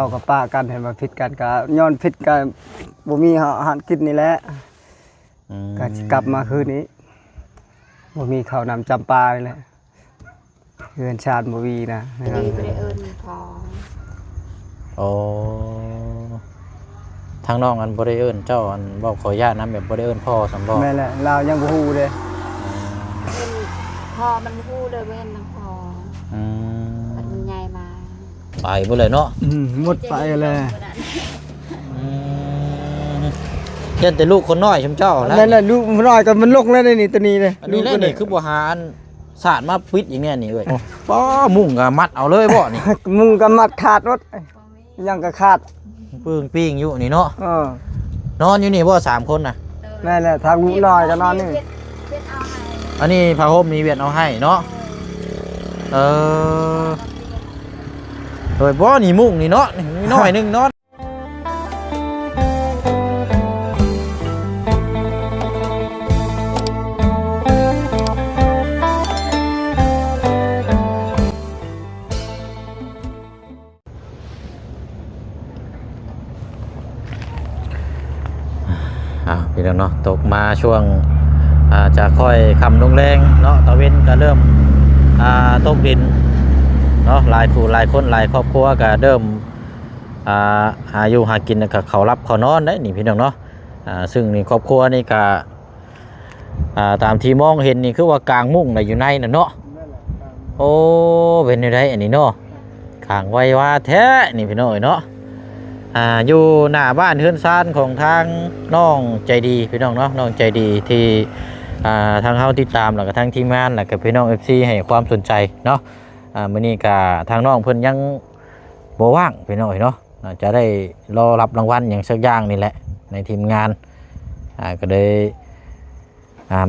เรากับป้ากันเห็นว่าผิดกันก็ย้อนผิดกันบ่มีอาหารกินนี่แหละก็กลับมาคืนนี้บ่มีข้าวนำจำปาเลยแหละเฮือนชาติบ่มีนะบ่ได้เอิ้นพอโอ้ทางน้องอันบ่ได้เอิ้นเจ้าอันเว้าขออนุญาตนำแบบบ่ได้เอิ้นพ่อสำบ่แม่นแหละเรายังบ่ฮู้เด้พอมันฮู้เด้อเว้นนางพอมันใหญ่มาไปบ่เลยเนาะหมดไปเลยเห็นแต่ลูกคนน้อยชุมเจ้านั่นแหละลูกน้อยก็มันลกแล้วนี่ตัวนี้เลยอันนี้แหละนี่คือบ่หาอันสาดมาปิดอย่างเนี้ยนี่เอ้ยป้อมุ่งก็มัดเอาเลยบ่นี่มุงก็มัดขาดรถยังก็ขาดปึ้งปิ้งอยู่นี่เนาะนอนอยู่นี่บ่3คนน่ะนั่นแหละทางลูกน้อยก็นอนนี่อันนี้ผ้าห่มมีเวียดเอาให้เนาะโดยบ่นี่มุ่งนี่เนาะนี่น้อยนึงเนาะพี่น้องเนาะตกมาช่วงจะค่อยคำลงแรงเนาะตะเวนก็เริ่มตกดินเนาะหลายผู้หลายคนหลายครอบครัวก็เริ่มหาอยู่หากินกับเขารับเขานอนได้นี่พี่น้องเนาะซึ่งนี่ครอบครัวนี่ก็ตามที่มองเห็นนี่คือว่ากลางมุ้งอะไรอยู่ในน่ะเนาะโอ้เป็นยังไงอันนี้เนาะขางไว้ว่าแท้นี่พี่น้องเนาะอยู่หน้าบ้านเฮือนซานของทางน้องใจดีพี่น้องเนาะน้องใจดีที่ทางเฮาติดตามแล้วก็ทางทีมงานแล้วก็พี่น้อง FC ให้ความสนใจเนาะมื้อนี้ก็ทางน้องเพิ่นยังบ่ว่างพี่น้องเนาะจะได้รอรับรางวัลอย่างสักอย่างนี่แหละในทีมงานก็เลย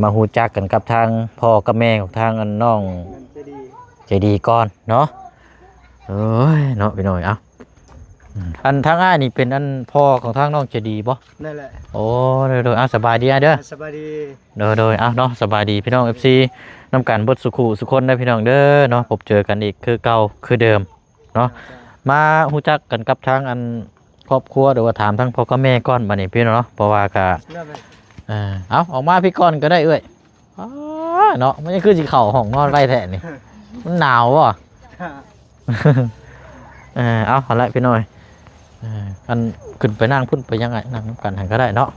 มาฮู้จักกันกับทางพ่อกับแม่ของทางน้องใจดีก่อนเนาะเอ้ยเนาะพี่น้องอันทางนี่เป็นอันพ่อของทางน้องจะดีบ่นั่นแหละโอ้โดยสบายดีเด้อสบายดีโดยเนาะสบายดีพี่น้อง FC นำกันเบิดสุขุสุคนได้พี่น้องเด้อเนาะพบเจอกันอีกคือเก่าคือเดิมเนาะมาฮู้จักกันกับทางอันครอบครัวหรือว่าถามทั้งพ่อกับแม่ก่อนบัดนี้พี่เนาะเพราะว่าก็เอาออกมาพี่ก่อนก็ได้เอ้ยเนาะมันคือสิเข้าห้องนอนไว้แท้นี่มันหนาวบ่เอาละพี่น้อยอันขึ้นไปนั่งพุ่นไปยังไงนั่งกันหันก็ได้เนาะ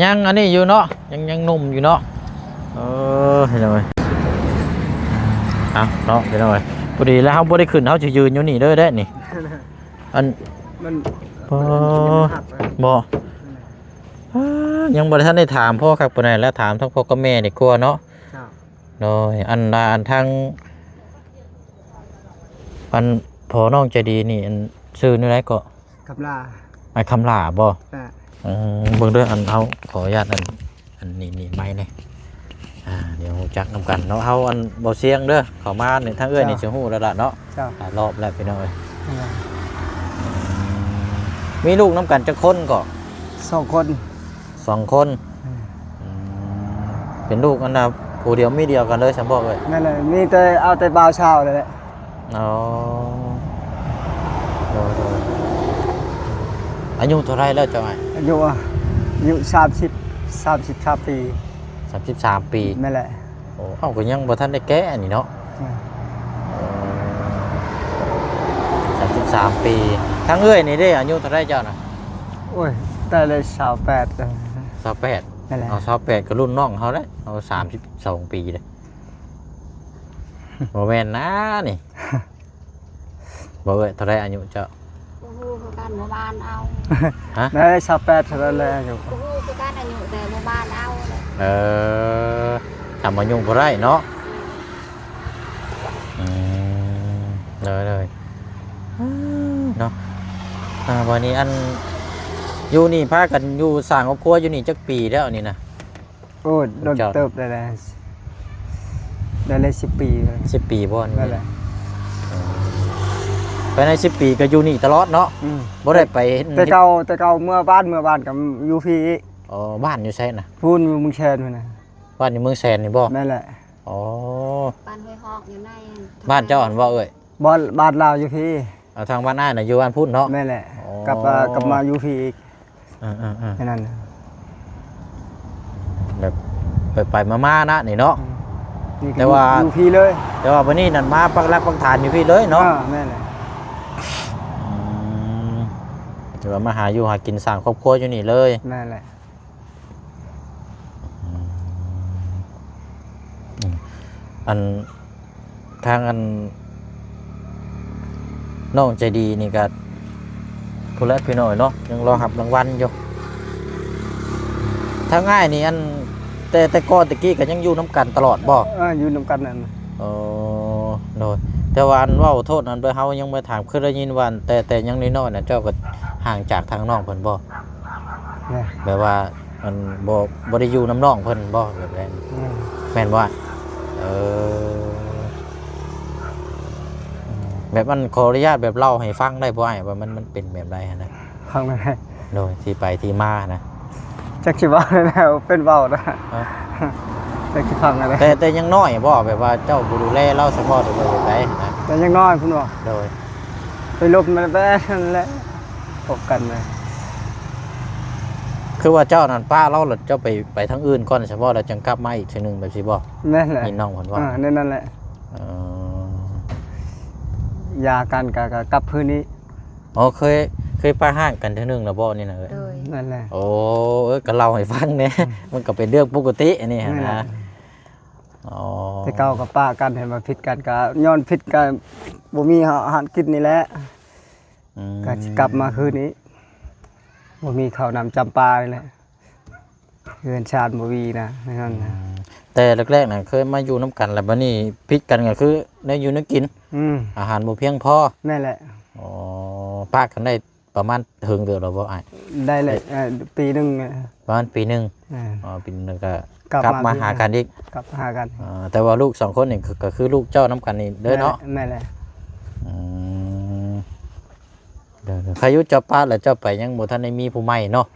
ยังอันนี้อยู่เนาะยังนุ่มอยู่เนาะเห็นไหมเนาะเห็นไหมพอดีแล้วเขาบ่ได้ขึ้นเขาจะยืนอยู่นี่เด้อได้นี่อันมันบ่ยังบ่ได้ท่านได้ถามพ่อครับปานใดแล้วถามทั้งพ่อกับแม่นี่กลัวเนาะโดยอันทางอันพอน้องใจดีนี่อันซื้อนี่ไรก็คำลาคำลาบ่เบิ่งเด้ออันเฮาขออนุญาตอันนี่ไม้นี่เดี๋ยวจักนำกันเนาะเฮาอันบ่เสียงเด้อเข้ามานี่ทางเอ้ยนี่สิฮู้แล้วล่ะเนาะรอบแล้วพี่น้องเอ้ยมีลูกนำกันจักคนก็2 คนเป็นลูกอันน่ะผู้เดียวมีเดียวกันเลยฉันบอกเลยนั่นแหละมีแต่เอาแต่บ่าวชาวเลยแหละอายุเท่าไรแล้วเจ้าไงอายุ33 ปี33 ปีนั่นแหละโอ้เขาก็ยังบ่ทันได้แก่นี่เนาะ33 ปีทั้งเอ้ยนี่ได้อายุเท่าไรเจ้าน่ะโอ้ยได้เลย28นั่นแหละเอา28ก็รุ่นน้องเขาแล้วเอา32 ปีเลยบ่แม่นนะนี่บ่เอ้ยเท่าไรอายุเจ้าการหมู่บ้านเอาได้28เท่านั้นแหละอยู่คือการอายุแต่หมู่บ้านเอาทำมายุ่งบ่ได้เนาะเลยเนาะวันนี้อันอยู่นี่พากันอยู่สร้างครอบครัวอยู่นี่จักปีแล้วนี่นะโอ้โดนเติบได้เลย10 ปี10 ปีบ่นั่นแหละไปใน10 ปีก็อยู่นี่ตลอดเนาะบ่ได้ไปแต่เก่าเมื่อบ้านกับอยู่พี่บ้านอยู่ไสน่ะพูนเมืองแชนพุ่นน่ะบ้านอยู่เมืองแสนนี่บ่นั่นแหละบ้านห้วยฮอกอยู่ในบ้านเจ้าอันว่าเอ้ย บ้านลาวอยู่พี่ เอาทางบ้านอ้ายน่ะอยู่บ้านพุ่นเนาะ แม่แหละ อ๋อ กลับมาอยู่พี่อีก ๆ แค่นั้น ๆแบบไปมาๆนะนี่เนาะ นี่ก็ แต่ว่า อยู่พี่เลย แต่ว่าวันนี้นั่นมาปักหลักปักฐานอยู่พี่เลยเนาะ แม่แหละ เดี๋ยวมาหาอยู่หากินสร้างครอบครัวอยู่นี่เลย แม่แหละ อันทางอันน้องใจดีนี่ก็ผู้แลพี่น้อยเนาะยังรอหับรางวัลอยู่ถ้าง่ายนี่อันแต่ก่อนตะกี้ก็ยังอยู่น้ำกันตลอดบ่ อยู่นำกันนั่น อ๋อโดยแต่ว่าอันเว้าโทษอันไปเฮายังไปถามคือได้ยินว่าแต่ยังน้อยๆน่ะเจ้าก็ห่างจากทางน้องเพิ่นบ่ แม่ แบบว่ามันบ่ได้อยู่น้ำน้องเพิ่นบ่แบบนั้นแม่นบ่เออแบบมันขออนุญาตแบบเล่าให้ฟังได้บ่อ้ายว่ามันเป็นแบบใดนะ ฟังไม่ได้ โดยที่ไปที่มานะ จักสิว่าแล้วเป็นเบานะจักสิฟังอะไร แต่ยังน้อยบ่แบบว่าเจ้าบ่ดูแลเราเฉพาะหรือว่าแบบใดนะ แต่ยังน้อยพุ่นบอก โดย ไปลบมันแป้นั่นแหละพบกันเลย คือว่าเจ้านั่นป้าเราหรือเจ้าไปทางอื่นก่อนเฉพาะแล้วจังกลับมาอีกทีนึงแบบสิบ่ นั่นแหละ นี่น้องเพิ่นว่า นั่นแหละ เออย ากันกับพื้นนี้ อ๋อเคยไปห้างกันเทื่อนึงแล้วบ่นี่นะเอ้ย โดย นั่นแหละ โอ้ก็เล่าให้ฟังแหน่ มันก็เป็นเรื่องปกติอันนี้ นั่นแห นะ ละ อ๋อ แต่เก่ากับป้ากันเห็นว่าผิดกันก็ย้อนผิดกันบ่มีอาหารกินนี่แหละ อืม ก็สิกลับมาคืนนี้บ่มีข้าวนำจำปานี่แหละเฮือนชาติบ่มีนะนั่นนะ แต่แรกๆน่ะเคยมาอยู่น้ำกันแล้วบัดนี้พิษกันก็คือได้อยู่ได้กิน อาหารบ่เพียงพอ นั่นแหละ อ๋อปากกันได้ประมาณถึงเดือนแล้วบ่อ้าย ได้เลยปีหนึง ประมาณปีหนึง อ่า อ๋อปีหนึงก็ กลับ กลับมา มา หากันอีก กลับหากัน แต่ว่าลูก2คนนี่ก็คือลูกเจ้าน้ำกันนี่เด้อเนาะ นั่นแหละ อืมเดี๋ยวใครอยุเจ้าป้าแล้วเจ้าไปยังบ่ทันได้มีผู้ใหม่เนาะ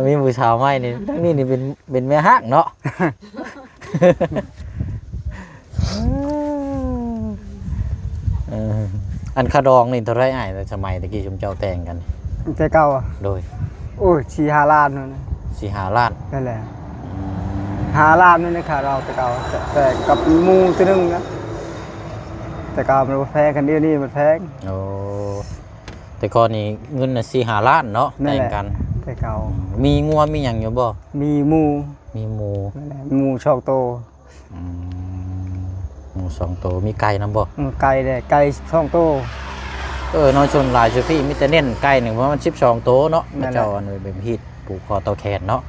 มีผู้ชาวใหม่นี่ทั้งนี้นี่เป็นแม่ฮักเนาะ เอออันคาดองนี่เท่าไรอ้ายแต่สมัยตะกี้ชุมเจ้าแต่งกัน แต่เก่าอ่ะ โดย โอ้ย4-5 ล้านนั่นนะ 4-5 ล้าน นั่นแหละ5 ล้านนี่นะคะเราแต่เก่าแต่กับหมู่ตัวหนึงนะแต่เก่ามันบ่แพงกันเดี๋ยวนี้มันแพง โอ้แต่ก่อนนี่เงินน่ะ4-5 ล้านเนาะ นั่ แต่ น ง แหละ กัน แต่เก่า มีงัวมีหยังอยู่บ่ มีหมู่ มีหมู นั่นแหละหมู่ช่องโต หมู2ตัวมีไก่นำบ่ ไก่แดไก่ช่องโต น้อยชนหลายชื่อพี่มีแต่เน้นไก่หนึ่งเพราะมัน12โตเนาะ นั่นแหละ เจ้าอันนี้เป็นฮีดปลูกคอเตาแคนเนาะ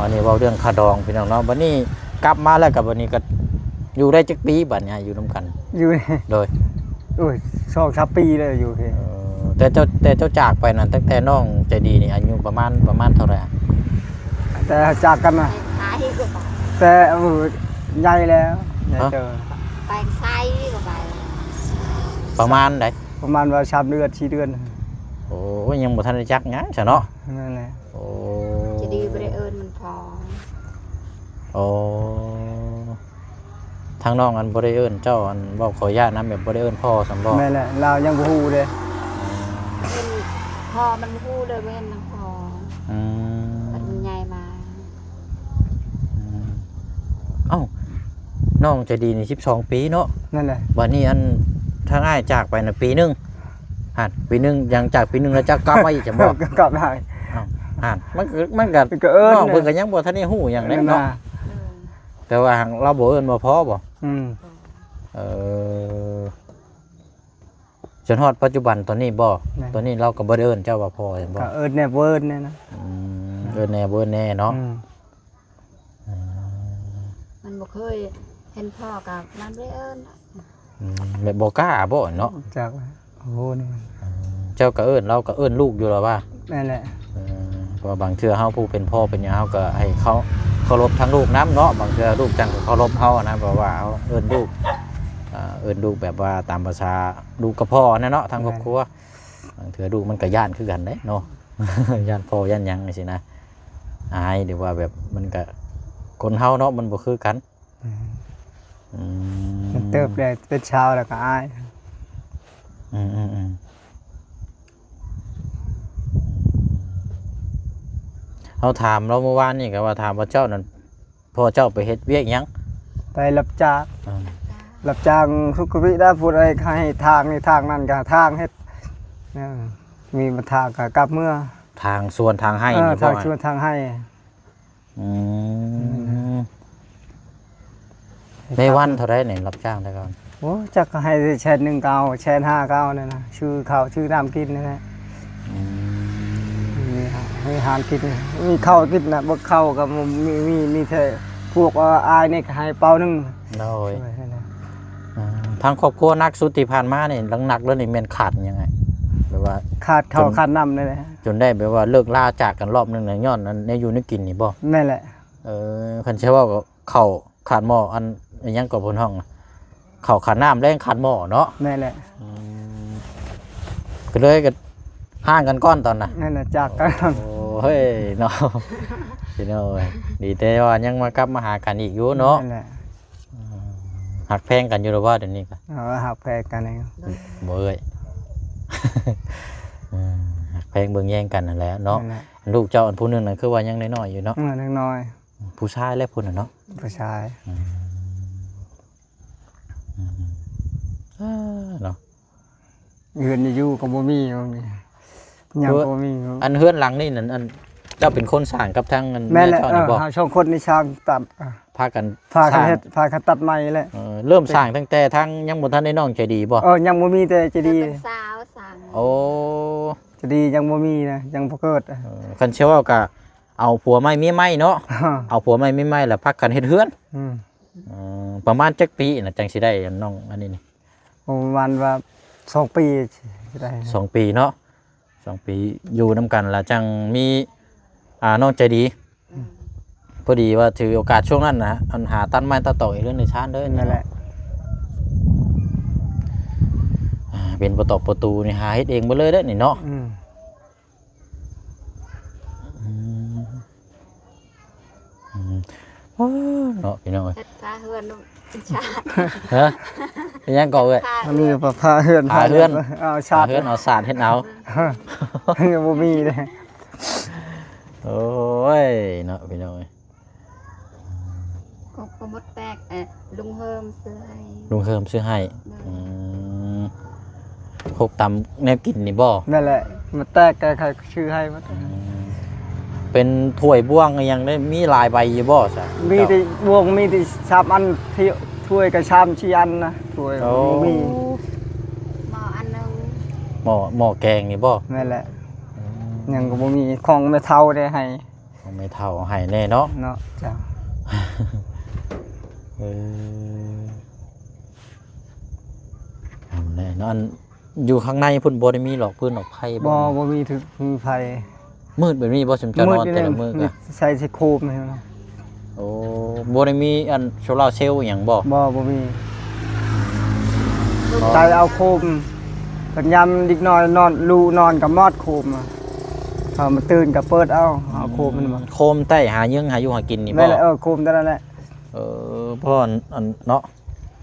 อันนี้เว้าเรื่องคาดองพี่น้องเนาะบัดนี้กลับมาแล้วกับวันนี้ก็อยู่ได้จักปีบัดเนี่ยอยู่นํกัน อยู่ใน โดย โอ้ย2-3 ปีเลยอยู่พี่ แต่เจ้าจากไปนั่นตั้งแต่น้องใจดีนี่อายุประมาณเท่าไหร่อะ แต่จากกันนะ ไปซ้ายก็ไป แต่ใหญ่แล้วใหญ่เจอ ไปซ้ายก็ไป ประมาณใด ประมาณว่า3 เดือน 4 เดือน โอ้ยังบ่ทันได้จักหยังซะเนาะ นั่นแหละ โอ้ จะดีบริเอิญมันพอ โอ้ทางน้องอันบ่ได้เอิ้นเจ้าอันเว้าขออนุญาตนำแบบบ่ได้เอิ้นพ่อสำบ่ แม่แหละเรายังบ่ฮู้เลย เป็นพอมันพูดเลยเว้นนะพอ อืม มันใหญ่มา เอ้าน้องใจดีนี่12 ปีเนาะ นั่นแหละ บัดนี้อันทางอ้ายจากไปน่ะปีหนึงปีหนึงยังจากปีหนึงแล้วจะกลับมาอีกจังบ่ กลับได้ มันก็ ก็เอิ้น น้องเพิ่นก็ยังบ่ทันได้ฮู้หยังเลยเนาะแต่ว่าเราบ่เอิ้นบ่พอบ่ เออจนฮอดปัจจุบันตอนนี้บ่ตอนนี้เราก็บ่ได้เอิ้นเจ้าว่าพ่อจังบ่ ก็เอิ้นแน่เวิร์นเนี่ยนะ เอิ้นแน่บ่เอิ้นแน่เนาะ มันบ่เคยเห็นพ่อกับมันบริเอิญ แบบบ่กล้าบ่เนาะ จากโอ้โหนี่มัน เจ้าก็เอิ้นเราก็เอิ้นลูกอยู่แล้วว่า นั่นแหละ เพราะว่าบางเทื่อเฮาผู้เป็นพ่อเป็นหยังเฮาก็ให้เขาเคารพทั้งลูกนำเนาะบางเทื่อลูกจังก็เคารพเฮานะเพราะว่าเอาเอิ้นลูกเอิ้นลูกแบบว่าตามภาษาลูกกับพ่อนะเนาะทางครอบครัวบางเทื่อลูกมันก็ย่านคือกันเด้เนาะ ย่านพ่อย่านหยังจังซี่นะอายหรือว่าแบบมันก็ คนเฮาเนาะมันบ่คือกันอื มันเติบได้เป็นชาวแล้วก็อาย อืมเขาถามเราเมื่อวานนี่ก็ว่าถามว่าเจ้านั่นพ่อเจ้าไปเฮ็ดเวียกหยัง ไปรับจ้าง อืม รับจ้างทุกวิได้พูดอะไรให้ทางนี่ทางนั่นก็ทางเฮ็ดเนี่ยมีมาทางก็กลับเมื่อ ทางส่วนทางให้นี่พ่อ ทางชวนทางให้ อืมได้วันเท่าไรเนี่ยรับจ้างได้ก่อน โอ้จักก็ให้แชน1 เก้าแชน5 เก้าเนี่ยนะชื่อข้าวชื่อน้ำกินนี่แหละ อืม มีอาหารกินมีข้าวกินนะบ่ข้าวก็มีแต่พวกอายนี่ก็ให้เป่านึง โดย ช่วยนั่นแหละ ทางครอบครัวนักสุดที่ผ่านมานี่หนักๆแล้วนี่แม่นขาดยังไงแบบว่า ขาดข้าวขาดน้ำนี่แหละ จนได้แบบว่าเลิกล่าจากกันรอบนึงเนี่ยย้อนอันในอยู่ในกินนี่บ่ นั่นแหละ คันใช่ว่าก็เข้าขาดหม้ออันอิหยังก็บนห้องน่ะเข้าขาดน้ำแรงขาดหม้อเนาะ นั่นแหละ ก็เลยก็ห่างกันก้อนตอนน่ะ นั่นแหละจากกัน โอ้เฮ้ยเนาะพี่น้อยดีแต่ว่ายังมากลับมาหากันอีกอยู่เนาะ นั่นแหละ หักแพงกันอยู่หรือว่าเดี๋ยวนี้ก็ เอาหักแพงกันเอง บ่เอ้ย หักแพงเบิ่งแย่งกันนั่นแหละเนาะ นั่นแหละ ลูกเจ้าอันผู้หนึงนั่นคือว่ายังน้อยๆอยู่เนาะ เล็กน้อย ผู้ชายและผู้น่ะเนาะ ผู้ชาย เนาะ เงินอยู่กับบ่มียังบ่มี อันเฮือนหลังนี่นั่นอันเจ้าเป็นคนสร้างกับทางอัน แม่แหละ เจ้านี่บ่ ช่องคนในช้างตัด พากัน พา ส กัน ร้าง เฮ็ดพากันตัดไม้แหละ เริ่มสร้างตั้งแต่ทั้งยังบ่ทันได้น้องใจดีบ่ ยังบ่มีแต่จะดี เป็นสาวสั่ง โอ้ จะดียังบ่มีนะยังบ่เกิด คันเชื่อว่าก็เอาผัวใหม่เมียใหม่เนาะเอาผัวใหม่เมียใหม่แล้วพักกันเฮ็ดเฮือนประมาณจักปีน่ะจังสิได้น้องอันนี้นี่ ประมาณว่า2 ปีสิได้ 2 ปีเนาะ2 ปีอยู่นํกันแล้วจังมีน้องใจดีพอดีว่าถือโอกาสช่วงนั้นนะอันหาตันไม้ตัดต่ออีกเรื่องในชาติเด้อ นั่นแหละ เป็นประตูนี่หาเฮ็ดเองบ่เลยเด้อนี่เนาะเนาะพี่น้องเอ้ย เฮ็ดพาเฮือนเป็นชาติ ฮะเป็นยังก่อเอ้ย มันมีพาเฮือน พาเฮือน เอาชาติ เฮือนเอาสารเฮ็ดเอา ยังบ่มีเลย โอ้ยเนาะพี่น้องเอ้ย ก็มดแตกลุงเฮิมซื้อให้ ลุงเฮิมซื้อให้พกตำแนวกินนี่บ่ นั่นแหละมาแตกใครชื่อให้มา เป็นถ้วยบ้วงอีหยังได้มีหลายใบอยู่บ่ซะ มีที่วงมีที่ชามอันที่ถ้วยกับชามชีอันนะถ้วยมี หม้ออันนึง หม้อแกงนี่บ่ นั่นแหละยังก็บ่มีของไม่เท่าได้ให้ ไม่เท่าให้แน่เนาะ เนาะจ้ะ เอาแน่เนาะอันอยู่ข้างในพุ่นบ่ได้มีหรอกพื้นหรอกไผ บ่มีถึงมีไฟ มืดแบบนี้บ่สมเจ้านอนแต่ละมื้อก็ ใส่โคมให้มัน โอ้บ่ได้มีอันโซลาร์เซลล์อหย่างบ่ บ่มีใส่เอาโคมปัญญามดิกน้อยนอนลูนอนกับมอดโคมพอมาตื่นก็เปิดเอาโคมมันมา โคมใต้หายึงหาอยู่หากินนี่บ่ นั่นแหละโคมนั่นแหละ เพราะอันเนาะ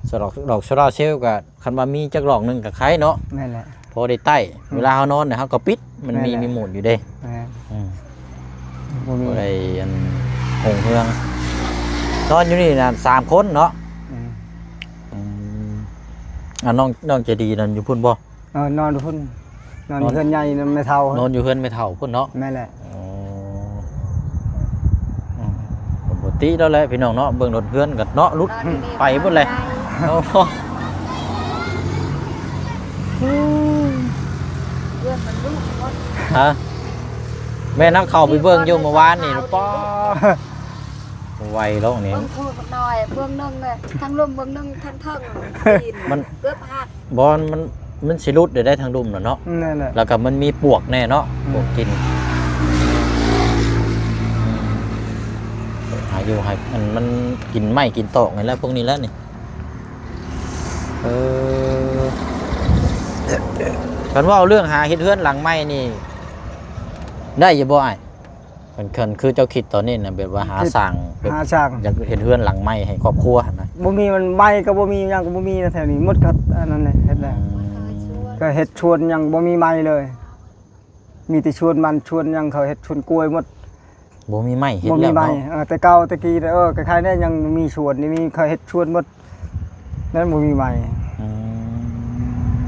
สดอกโซลาร์เซลล์ก็คันว่ามีจักดอกหนึงก็คล้ายเนาะ นั่นแหละ พอได้ใต้เวลาเฮานอนเนี่ยเฮาก็ปิดมันมี นั่นแหละ มีโหมดอยู่เด้ บ่มี บ่ได้อันหงเฮืองนอนอยู่นี่น่ะ3คนเนาะน้องใจดีนั่นอยู่พุ่นบ่ นอนพุ่นนอนเพื่อนใหญ่นอนไม่เท่าน อนอยู่เฮือนไม่เฒ่าพุ่นเนาะ นั่นแหละ ปกติแล้วแหละพี่น้องเนาะเบิ่งรถเฮือนก็เนาะรุดไปเบิดเลยโอ้โห เพื่อนมันลูกหมด ฮะแม่นักเข้าไปเบิ่งอยู่เมื่อวานนี่ป้อไวแล้วนี่ เบิ่งคู่กันหน่อยเบิ่งนึงเลยทั้งลมเบิ่งนึงทั้งเทิง มัน เกือบหัก บอลมันสิรุดได้ทางดุมน่ะเนาะ นั่นแหละ แล้วก็มันมีปวกแน่เนาะปวกกินหาอยู่หามันกินไม่กินตอกไงแล้วพวกนี้แล้วนี่กันว่าเอาเรื่องหาเฮ็ดเฮือนหลังไม้นี่ได้อยู่บ่อ้ายไป คันคือเจ้าคิดตอนนี้น่ะแบบว่าหาสร้างแบบ หาช่าง อยากเห็นเฮือนหลังใหม่ให้ครอบครัวนะ บ่มีมันไม้ก็บ่มีหยังก็บ่มีนะแถวนี้หมดครับอันนั้นแหละเฮ็ดแล้ว ก็เฮ็ดชวนหยังบ่มีไม้เลย มีแต่ชวนมันชวนหยังเขาเฮ็ดชวนกล้วยหมด บ่มีไม้เฮ็ด บ่ แล้ มี ว ไม้ เนาะ แต่เก่าตะกี้คล้ายๆได้ยังมีชวนนี่มีเขาเฮ็ดชวนหมดนั่นบ่มีไม้ อืม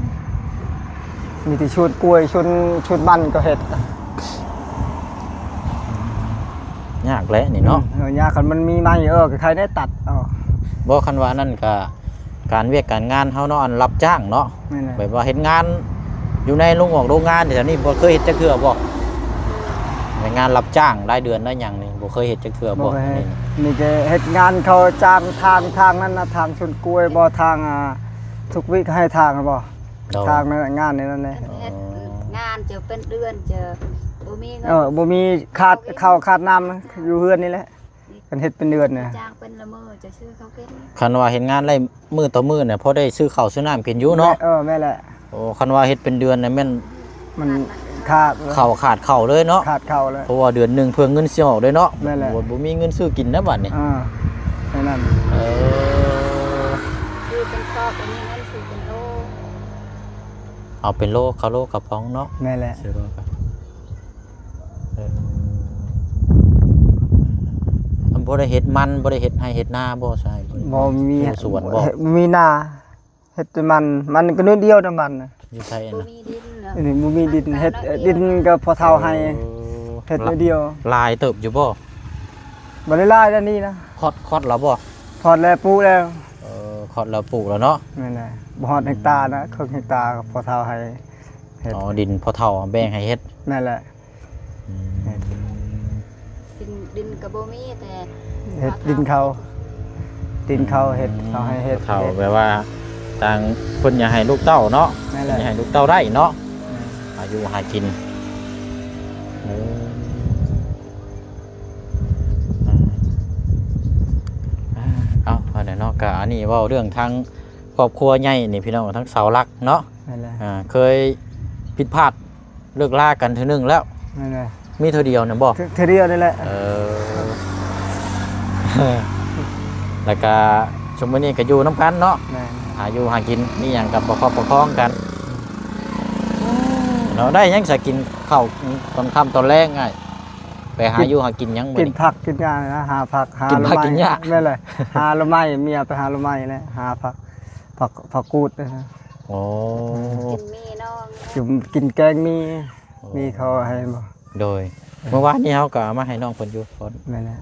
มีแต่ชวนกล้วยชวนมันก็เฮ็ด ยากแหละนี่เนาะ ยากคันมันมีไม้คล้ายๆได้ตัดบ่คันว่านั่นก็การเวียกการงานเฮาเนาะอันรับจ้างเนาะ นั่นแหละ แบบว่าเฮ็ดงานอยู่ในโรงงานแถวนี้บ่เคยเฮ็ดจักเทื่อบ่เป็นงานรับจ้างรายเดือนได้หยังนี่บ่เคยเฮ็ดจักเทื่อบ่ เคยเฮ็ นี่ ดมีแต่เฮ็ดงานเขาจ้างทางนั้นนะทางชวนกล้วยบ่ทางทุกวิก็ให้ทางบ่ โดย ทางนั้นงานนี่นั่นแหละ เฮ็ดงานเจอเป็นเดือนเจอบ่มีเงิน บ่มีขาดข้าวขาดน้ำอยู่เฮือนนี่แหละกันเฮ็ดเป็นเดือนน่ะ จ้างเป็นละมื้อจะซื้อเขากิน คันว่าเฮ็ดงานได้มื้อต่อมื้อเนี่ยพอได้ซื้อข้าวซื้อน้ำกินอยู่เนาะ แม่แหละ โอ้คันว่าเฮ็ดเป็นเดือนน่ะแม่น มันขาด ข้าวขาดข้าวเลยเนาะ ขาดข้าวเลย เพราะว่าเดือนหนึงเพิ่งเงินสิออกเลยเนาะ นั่นแหละ บ่มีเงินซื้อกินนะบัดนี้ แค่นั้น เออ ซื้อเป็นครอบบ่มีเงินซื้อเป็นโล เอาเป็นโลข้าวโลกระป๋องเนาะ แม่แหละ ซื้อโลกันมันบ่ได้เฮ็ดมันบ่ได้เฮ็ดให้เฮ็ดนาบ่ใช่ บ่มี อยู่สวนบ่ มีนาเฮ็ดแต่มันก็น้อยเดียวแต่มันน่ะ อยู่ไส บ่ นะ มีดินเนาะ อันนี้บ่มีดินเฮ็ดดินก็พอเท่าให้เฮ็ดน้อยเดียว ลายเติบอยู่บ่ บ่ได้ลายด้านนี้นะ คอดแล้วบ่ พอดแล้วปลูกแล้ว คอดแล้วปลูกแล้วเนาะ นั่นแหละบ่ฮอดเฮกตาร์นะครึ่งเฮกตาร์ก็พอเท่าให้เฮ็ด อ๋อดินพอเฒ่าแบ่งให้เฮ็ด นั่นแหละ ดินก็บ่มีแต่ เฮ็ดดินเขาเฮ็ดเขาให้เฮ็ด เฒ่าแปลว่าทางเพิ่นอยากให้ลูกเต้าเนาะ นั่น อ แหละ ยากให้ลูกเต้าได้เนาะอายุหากินเอาอันนี้เนาะก็อันนี้เว้าเรื่องทางครอบครัวใหญ่นี่พี่น้องทั้งเสาหลักเนาะ นั่นแหละ เคยผิดพลาดเลิกลากันเทื่อนึงแล้ว นั่นแหละ มีเท่าเดียวนะบ่ เทอเดียวนี่แหละ แล้วก็ชมมื้อนี้ก็อยู่น้ำกันเนาะ แม่น หาอยู่หากินนี่หยังกับประคอบประคองกันเนาะได้หยังสิกินข้าวตอนค่ำตอนแรงไงไปหาอยู่หากินหยังมื้ กิ อน นี้ ผักกินหญ้านะหาผักหา กินผัก ละไม้ กินหญ้า แม่นเลยหาละไม้เมียไปหาละไม้แล้วหาผักกูดนะ โอ้ กินมีน้อง กินแกงมีเขาให้บ่ โดยเมื่อวานนี้เฮาก็เอามาให้น้องเพิ่นอยู่ก่อน แม่นแหละ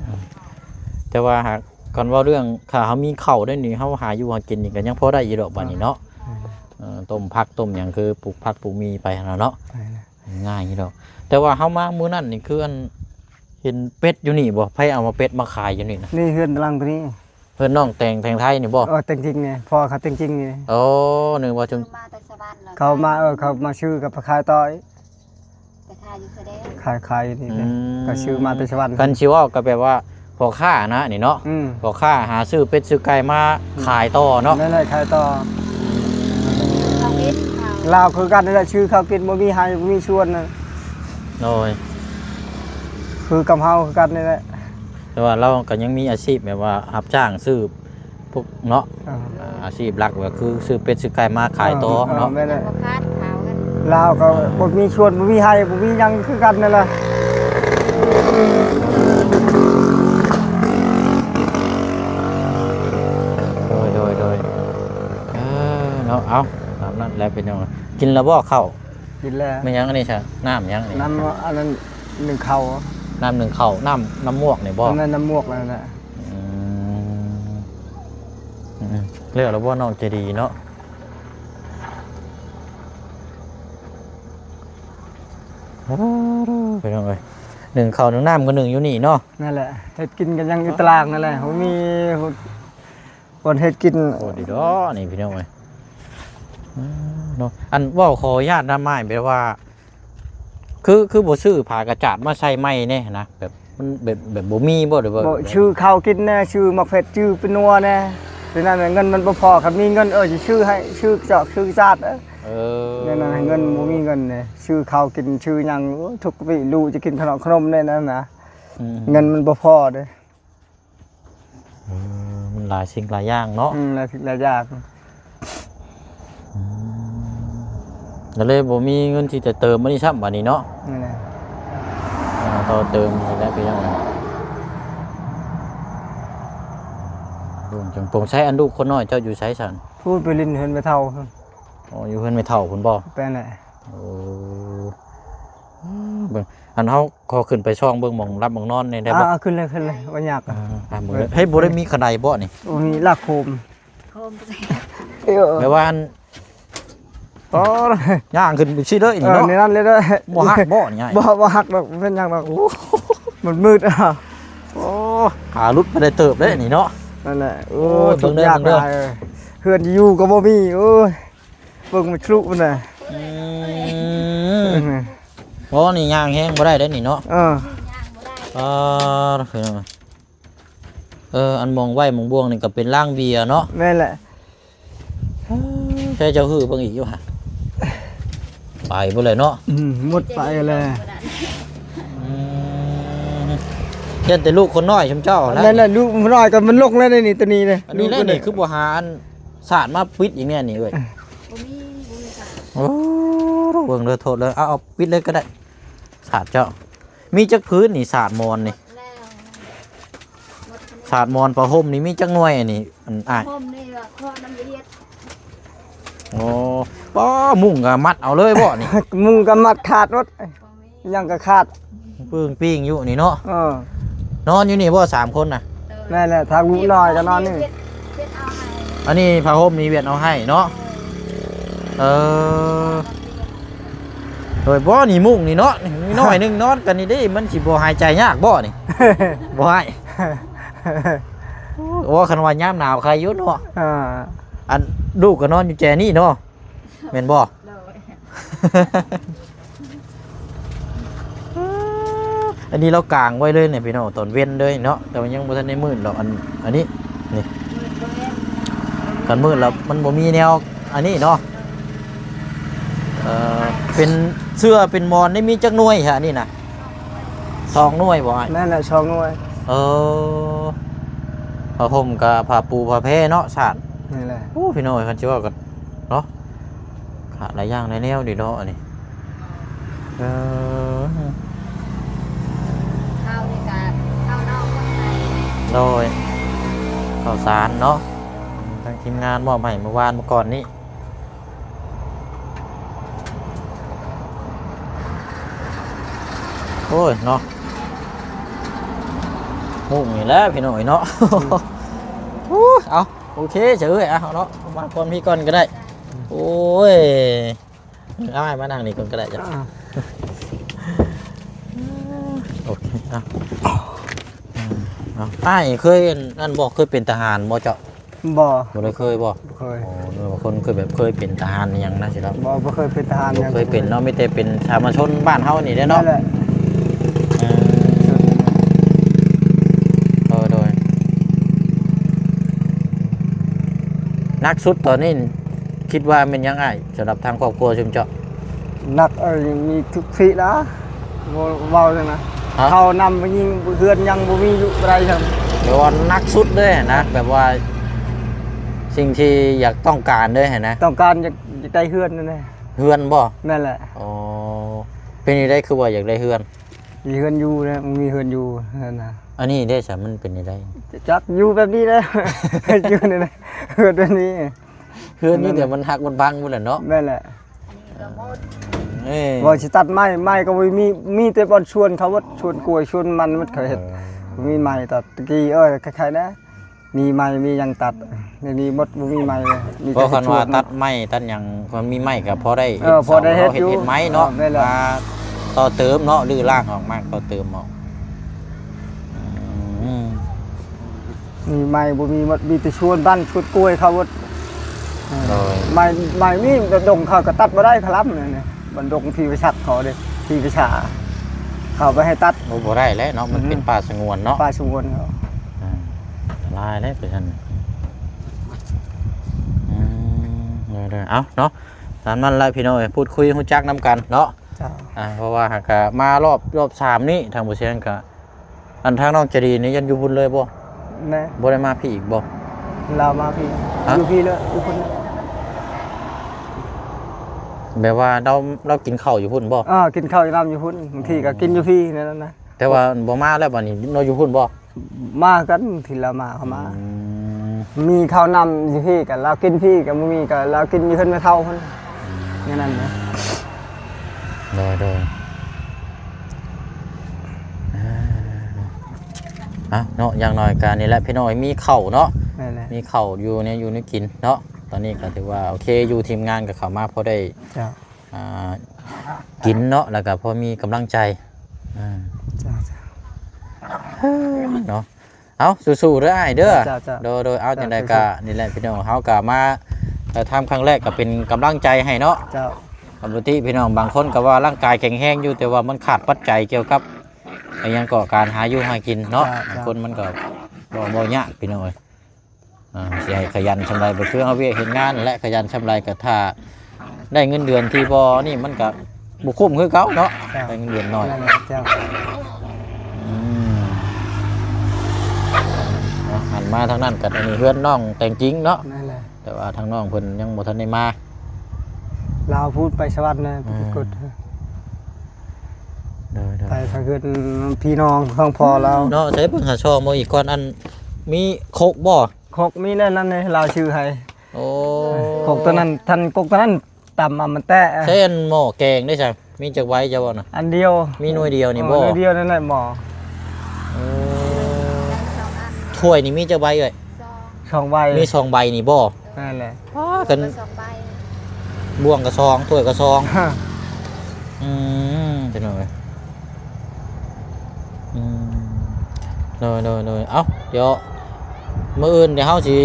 แต่ว่าหากก่อนเว่าเรื่องถ้าเฮามีข้าวได้นี่เฮาหาอยู่หากินนี่ก็ยังพอได้อยู่ดอกบัดนี้เนาะต้มผักต้มหยังคือปลูกผักปลูกมีไปหั่นล่ะเนาะ แม่นแหละ ง่ายอยู่ดอกแต่ว่าเฮามามื้อนั้นนี่คืออันเห็นเป็ดอยู่นี่บ่ไผเอามาเป็ดมาขายอยู่นี่นะ นี่เฮือนตารางตัวนี้ เพิ่นน้องแต่งไทยนี่บ่ แต่จริงๆเนี่ยพ่อเขาจริงๆนี่ โอ้นึกว่าจุ มาแต่สวรรค์แล้ว เขามาชื่อกับขายต่อย แต่ค่าอยู่แสดง ขายนี่เลยก็ชื่อมาแต่ชวัน กันสิเว้าก็แปลว่าพ่อค้านะนี่เนาะ พ่อค้าหาซื้อเป็ดซื้อไก่มาขายต่อเนาะ นั่นแหละขายต่อ เขากินเขา ลาวคือกันนั่นแหละชื่อเขากินบ่มีให้บ่มีชวนนะ โดย คือกำเฮาคือกันนี่แหละ แต่ว่าเราก็ยังมีอาชีพแบบว่ารับจ้างซื้อพวกเนาะอาชีพหลักก็คือซื้อเป็ดซื้อไก่มาขายต่อเนาะ แม่นแหละ บ่คาดขาวกัน ลาวก็บ่มีชวนบ่มีให้บ่มีหยังคือกันนั่นแหละ โดยเนาะเอาตามนั้นแล้วเป็นยังไงกินแล้วบ่เข้าว กินแล้ว ไม่ยังอันนี้ใช่น้ำยังนี่ น้ำอันนั้นหนึ่งเขา น้ำหนึ่งเข้าวน้ำมวกนี่บ่ อันนั้นน้ำมวกนั่นแหละ เรียกแล้วบ่น้องใจดีเนาะไปน้องเอ้ยหนึ่งเข้าวหนึ่งน้ำก็หนึ่งอยู่นี่เนาะ นั่นแหละเฮ็ดกินกันยังอยู่ตารางนั่นแหละบ่มีคนเฮ็ดกิน โอ้ดีดอนี่พี่น้องเอ้ยเนาะอันเว่าขออนุญาตน้ำไม้แปลว่า คือบ่ซื้อผ้ากระจาดมาใส่ไม้เนี่ยนะแบบมันแบบบ่มีบ่หรือว่า บ่ชื่อข้าวกินแน่ชื่อมักเผ็ดชื่อเป็นนัวแน่ดังนั้นเงินมันบ่พอครับมีเงินสิชื่อให้ชื่อเจาะชื่อชาตินั่นน่ะเงินบ่มีเงินเนี่ยชื่อข้าวกินชื่อหยังทุกปีลูกจะกินขนมเนี่ยนั่นนะ เงินมันบ่พอเด้อ มันหลายสิ่งหลายอย่างเนาะ หลายอย่าง ก็เลยบ่มีเงินที่จะเติมมื้อนี้ซ้ำบัดนี้เนาะ นี่แหละ ต่อเติมได้ไปยังไงลุงจังโปงใช้อันลูกคนน้อยเจ้าอยู่ใช้ฉัน พูดไปลิ้นเฮินไปเท่า อ๋ออยู่เพิ่นไม่เท่าคุณบ่ ไปไหน โอ้เบิ่งอันเฮาขอขึ้นไปช่องเบิ่งหม่องรับหม่องนอนนี่ได้บ่ ขึ้นเลยว่ายากอ่ะ เบิ่งเลยเฮ้ยบ่ได้มีขนาดบ่นี่ มีลากโคม โคมไป แปลว่าอัน อ๋อย่าง ขึ้นไปสิเด้อนี่เนาะ ในนั้นเลยด้วย บ่ฮักบ่นี่ไง บ่หักดอกเป็นอย่างดอกมันมืดอ่ะ โอ้หาลุดไปได้เติบเด้นี่เนาะ นั่นแหละโอ้ ย ทุก เบิ่งเด้อ อยาก เบิ่งเด้อ ได้เพื่อนอยู่ก็บ่มีโอ้ยเบิ่งมันคลุมันน่ะ บ่นี่ย่างแห้งบ่ได้เด้นี่เนาะ เออ อันมองไว้มองบ่วงนี่ก็เป็นร่างเบียร์เนาะ แม่นแหละ ใช่เจ้าฮือเบิ่งอีกอยู่ฮะไปบ่เลยเนาะ หมดไปเลย เห็นแต่ลูกคนน้อยชมเจ้านะ นั่นแหละลูกมันน้อยก็มันลงแล้วนี่ตัวนี้เลย อันนี้แหละนี่คือบ่หาอันสาดมาปิดอีกเนี่ยนี่เอ้ย บ่มีค่ะ โอ้เบิ่งเลยโทษเลยเอาปิดเลยก็ได้สาดเจ้ามีจักพื้นนี่สาดมอนนี่ แล้ว สาดมอนประห่มนี่มีจักหน่วยอันนี้อันอ้าย โคมนี่ว่าข้อน้ำเลียด โอ้ป้อมุ่งก็มัดเอาเลยบ่นี่ มึงก็มัดขาดรถ บ่มี ยังก็ขาด ปึ้งปิ้งอยู่นี่เนาะ เออน อนอยู่นี่บ่สามคนน่ะ นั่นแหละทางลูกน้อยก็นอนนี่ เลียดเอาให้ อันนี้ผ้าห่มนี่เวียดเอาให้เนาะโดยบ่นี่มุ่งนี่เนาะนี่น้อยหนึงนอนกันนี่เด้มันสิบ่หายใจยากบ่นี่ บ่ให้โอ้คันว่ายามหนาวใครอยู่เนาะ อ่า อันลูกก็นอนอยู่แจนี่เนาะแม่นบ่ เลย อันนี้เรากางไว้เลยเนี่ยพี่น้องตอนเว้นเลยเนาะแต่มันยังบ่ทันได้มืดหรอกอันนี้นี่ มืดบ่เห็น กันมืดแล้วมันบ่มีแนวอันนี้เนาะเป็นเสื้อเป็นมอนได้มีจักหน่วยฮะนี่น่ะ2หน่วยบ่อ้าย นั่นแหละช่องน้อย ผ้าห่มกับผ้าปูผ้าแพรเนาะสาด นี่แหละ โอ้พี่น้อยคันสิว่าก็เนาะขาดหลายอย่างหลายแนวดิเนาะอันนี้ ข้าวนี่ก็ข้าวนอกคนไทย โดยข้าวสารเนาะทางทีมงานมอบให้เมื่อวานเมื่อก่อนนี้โอ้ยเนาะมุ่งนี่แหล้วพี่น้อยเนาะ เอาโอเคเฉยเอาเนาะมาก่อนพี่ก่อนก็ได้โอ้ยเอาให้มานั่งนี่ก่อนก็ได้จ้ะ โอเคเอาอ้ายเคยนั่นบอกเคยเป็นทหารบ่เจ้า บ่ บ่ได้เคยบ่ เคย โอ้เนื้อบางคนเคยแบบเคยเป็นทหารอหย่างนะสิครับ บ่เคยเป็นทหาร บ่เคยเป็นเนาะไม่แต่เป็นสามัญชนบ้านเฮานี่ได้อ นั่ เนาะ นแหละ โดยนักสุดตอนนี้คิดว่าเป็นยังไงสำหรับทางครอบครัวชุมเจ้า นักมีทุกทีนะเว้าเลยนะ ฮะ เขานำไปยิงเฮือนยังบ่มีอยู่ไรครับ เดี๋ยวว่านักสุดเลยนะแบบว่าสิ่งที่อยากต้องการด้วยนะ ต้องการจะได้เฮือนนั่นแหละ เฮือนบ่ นั่นแหละ อ๋อเป็นยังไงคือว่าอยากได้เฮือน มีเฮือนอยู่นะมีเฮือนอยู่นั่นนะ อันนี้ได้ฉันมันเป็นยังไง จักอยู่แบบนี้นะ อยู่นี่นะเฮือนแบบนี้ เฮือนนี่เดี๋ยวมันหักมันพังหมดแหละเนาะ นั่นแหละ อันนี้ก็หมด บ่สิตัดไม้ก็บ่มีแต่บอนชวนเขาว่าชวนกล้วยชวนมันเคยเฮ็ดมีไม้ตัดตะกี้คล้ายๆนะมีไม้มีหยังตัดในนี้หมดบ่มีไม้เลยมี เพราะคันว่า ชน ตัดไม้ตัดหยังมันมีไม้ก็พอได้ พอได้เฮ็ดอยู่ เฮ็ดไม้เนาะ นั่นแหละ มาต่อเติมเนาะหรือล่างออกมากต่อเติมออกอืม มีไม้บ่มีหมดมีแต่ชวนบ้านชวนกล้วยเขาว่า โดย ไม้มีแต่ดงเขาก็ตัดบ่ได้ครับเนี่ยมันดงที่ไปชักเขาเด้ที่ไปฉาเขาไปให้ตัด บ่ได้แล้วเนาะมันเป็นป่าสงวนเนาะ ป่าสงวนเขา ลายแล้วไปท่านเด้อเอาเนาะตามนั้นแหละพี่น้องพูดคุยฮู้จักนํกันเนาะ เจ้า เพราะว่าหากมารอบ3นี้ทางผู้เชี่ยวชาญก็ อันทางน้องเจดีนี่ยันอยู่พุ่นเลยบ่ แม่ บ่ได้มาพี่อีกบ่ เรามาพี่ ฮะ อยู่พี่เลยอยู่คน แบบว่าเรากินข้าวอยู่พุ่นบ่ กินข้าวอยู่น้ำอยู่พุ่นบางทีก็กินอยู่พี่นั่นนะ แต่ว่าบ่มาแล้วบัดนี้เราอยู่พุ่นบ่ มากันที่เรามาเขามา อืม มีข้าวนำอยู่พี่กับเรากินพี่กับมึงมีกับเรากินอยู่คนไม่เท่าคนนี่นั่นนะ โดยเนาะอย่างน้อยการนี่แหละพี่น้อยมีข้าวเนาะ นั่นแหละ มีข้าวอยู่เนี่ยอยู่ในกินเนาะตอนนี้ก็ถือว่าโอเคอยู่ทีมงานกับเขามาพอได้ เจ้า กินเนาะแล้วก็พอมีกำลังใจ เจ้าเจ้า เนาะเอาสู้ๆเด้ออ้ายเด้อ เจ้าเจ้า โดยเอาจังไดก็นี่แหละพี่น้องเฮาก็มาทำครั้งแรกก็เป็นกำลังใจให้เนาะ เจ้า ปกติพี่น้องบางคนก็ว่าร่างกายแข็งแรงอยู่แต่ว่ามันขาดปัจจัยเกี่ยวกับไอ้หยังก็การหาอยู่หากินเนาะบางคนมันก็บ่ยากพี่น้องเอ้ยสิให้ขยันชำไรบ่คือเฮาเวียกเฮ็ดงานและขยันชำไรก็ถ้าได้เงินเดือนที่บ่นี่มันก็บ่คุ้มคือเก่าเนาะได้เงินเดือนน้อย นั่นแหละเจ้า หันมาทางนั้นก็อันนี้เพื่อนน้องแต่งจริงเนาะ นั่นแหละ แต่ว่าทางน้องเพิ่นยังบ่ทันได้มา เราพูดไปสวัสดิ์นะกด ไปถ้าเกิดพี่น้องข้างพอเรา เนาะใช้เบิ่งหาช่อมาอีกก่อนอันมีโคกบ่ คกมีนั่นนั่นเลยเราชื่อให้ โอ้ คกตัวนั้นทันคกตัวนั้นต่ำมันแตะ ใช้อันหม้อแกงได้ใช่มีจักไว้จะบ่น่ะ อันเดียว มีหน่วยเดียวนี่บ่ อันเดียวนั่นแหละหมอ โอ้ 2 อัน ถ้วยนี่มีจักใบเอ้ย 2 ช่องใบ มี2ใบนี่บ่ นั่นแหละ กัน 2 ใบ บ่วงกระซองถ้วยกระซองเป็นหน่อยโดยเอ้าเดี๋ยวมื้ออื่นเดี๋ยวเฮาสิ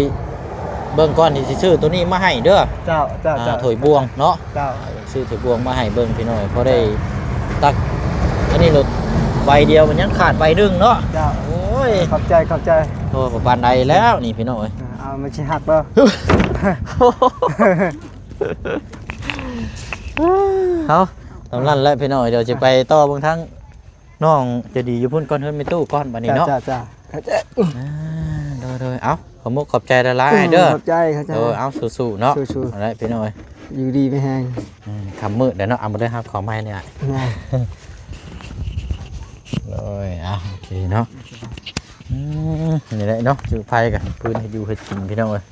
เบิ่งก่อนที่สิซื้อตัวนี้มาให้เด้อ เจ้าเจ้าเจ้า ถ้วยบวงเนาะ เจ้า ซื้อถ้วยบวงมาให้เบิ่งพี่น้อยเพราะได้ตักอันนี้รถใบเดียวมันยังขาดใบหนึงเนาะ เจ้า โอ้ย ขอบใจขอบใจ โอ้ประปานใดแล้วนี่พี่น้อย เอาไม่ใช่หักเปล่า เอาตำนั้นแหละพี่น้อยเดี๋ยวจะไปต่อเบิ่งทั้งน้องจะดีอยู่พุ่นก่อนเฮือนไม่ตู้ก่อนบัดนี้เนาะ เจ้าเจ้าเจ้า โดยเอาขอมุกขอบใจละลายเด้อ ขอบใจขอบใจ เอาสู้ๆเนาะ สู้ๆ อะไรพี่น้อย อยู่ดีไม่แห้ง คำมืดเดี๋ยวเนาะเอามาด้วยครับขอไม้เนี่ย ง่าย เลยโอเคเนาะนี่แหละเนาะจูไฟกันปืนให้อยู่ให้กินพี่น้องเลย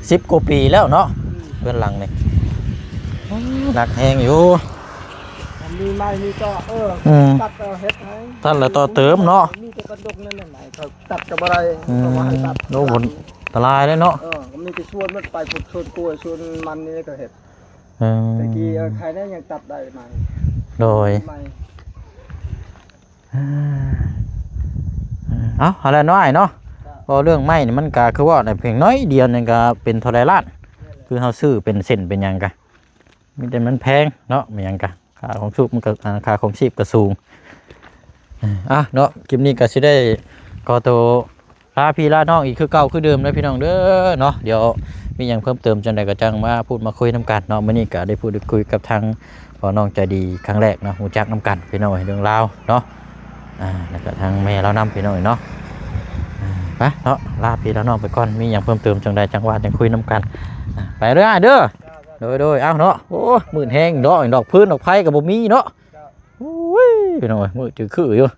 10 กว่าปีแล้วเนาะเพื่อนหลังนี่หนักแหงอยู่ มีไม้มีก็ตัดเฮ็ดให้ ท่านละต่อเติมเนาะ มีแต่กระดกนั่นแหละไหนเขาตัดกับอะไรเขาว่าให้ตัด โน้บนตรายเลยเนาะ มีแต่ชวนมันไปผุดชวนกล้วยชวนมันนี่ก็เห็ดตะกี้ใครได้ยังตัดได้ไหม โดย ไม่ เอาอะไรน้อยเนาะพอเรื่องไม้นี่มันก็คือว่าในเพียงน้อยเดียวนี่ก็เป็นเท่าไรล้านคือเฮาซื้อเป็นเส้นเป็นหยังกะมีแต่มันแพงเนาะมันหยังกะค่าของสูบมันก็ค่าของชีพก็สูงเนาะคลิปนี้ก็สิได้ก็ตัวลาพี่ลาน้องอีกคือเก่าคือเดิมเลยพี่น้องเด้อเนาะเดี๋ยวมีหยังเพิ่มเติมจังใดก็จังมาพูดมาคุยนํกันเนาะมื้อนี้ก็ได้พูดได้คุยกับทางพ่อน้องใจดีครั้งแรกเนาะฮู้จักนํกันพี่น้องเรื่องราวเนาะแล้วก็ทางแม่เรานํพี่น้องเนาะไปเนาะลาพี่ลาน้องไปก่อนมีหยังเพิ่มเติมจังใดจังว่าจังคุยนํกันไปเด้อโดยเอาเนาะโอ้มื้อแห้งดอกพื้นดอกไผ่ก็บ่มีเนาะโอ้ยพี่น้องมื้อจือคืออยู่